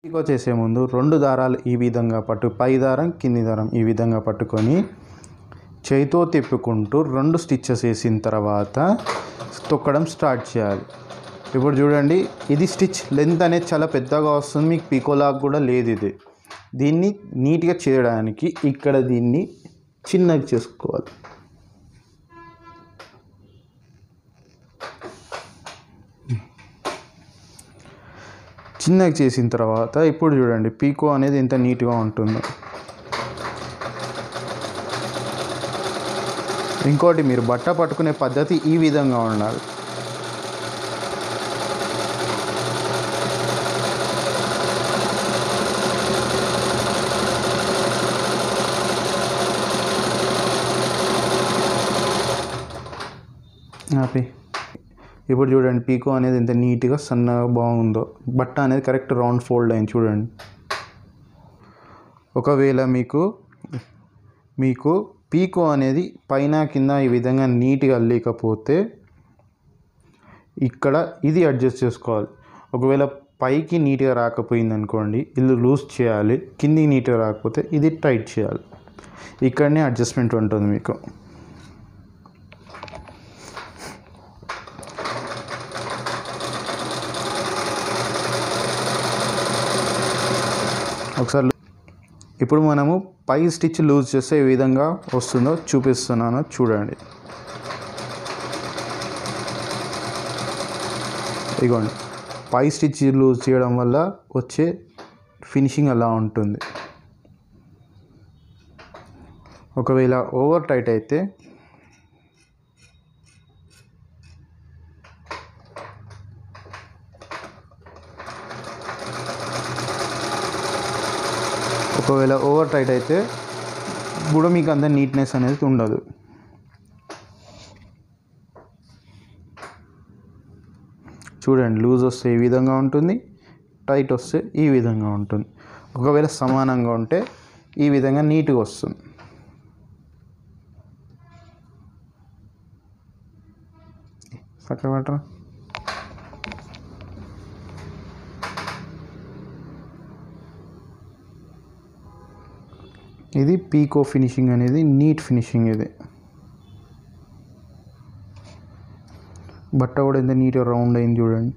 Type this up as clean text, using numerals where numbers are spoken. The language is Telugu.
పీకో చేసే ముందు 2 దారాలు ఈ విధంగా పై దారం కింది దారం ఈ విధంగా పట్టుకొని చేయితో తిప్పుకుంటూ 2 స్టిచ్చెస్ వేసిన తర్వాత తొక్కడం స్టార్ట్ చేయాలి. ఇప్పుడు చూడండి, ఇది స్టిచ్ లెంత్ అనేది చాలా పెద్దగా వస్తుంది, మీకు పీకోలాగా కూడా లేదు. ఇది దీన్ని నీట్గా చేయడానికి ఇక్కడ దీన్ని చిన్నగా చేసుకోవాలి. చిన్నగా చేసిన తర్వాత ఇప్పుడు చూడండి పీకో అనేది ఎంత నీట్గా ఉంటుందో. ఇంకోటి, మీరు బట్ట పట్టుకునే పద్ధతి ఈ విధంగా ఉండాలి. ఇప్పుడు చూడండి పీకో అనేది ఎంత నీట్గా సన్నగా బాగుందో. బట్ట అనేది కరెక్ట్ రౌండ్ ఫోల్డ్ అయింది చూడండి. ఒకవేళ మీకు పీకో అనేది పైన కింద ఈ విధంగా నీట్గా లేకపోతే ఇక్కడ ఇది అడ్జస్ట్ చేసుకోవాలి. ఒకవేళ పైకి నీట్గా రాకపోయింది అనుకోండి, ఇది లూజ్ చేయాలి. కిందికి నీట్గా రాకపోతే ఇది టైట్ చేయాలి. ఇక్కడనే అడ్జస్ట్మెంట్ ఉంటుంది మీకు. ఒకసారి ఇప్పుడు మనము పై స్టిచ్ లూజ్ చేస్తే ఏ విధంగా వస్తుందో చూపిస్తున్నాను చూడండి. ఇదిగోండి, పై స్టిచ్ లూజ్ చేయడం వల్ల వచ్చే ఫినిషింగ్ అలా ఉంటుంది. ఒకవేళ ఓవర్ టైట్ అయితే కూడా మీకు అంత నీట్నెస్ అనేది ఉండదు. చూడండి, లూజ్ వస్తే ఈ విధంగా ఉంటుంది, టైట్ వస్తే ఈ విధంగా ఉంటుంది. ఒకవేళ సమానంగా ఉంటే ఈ విధంగా నీట్గా వస్తుంది. చక్కగా ఇది పీకో ఫినిషింగ్ అనేది నీట్ ఫినిషింగ్. ఇది బట్ట కూడా ఎంత నీట్గా రౌండ్ అయింది చూడండి.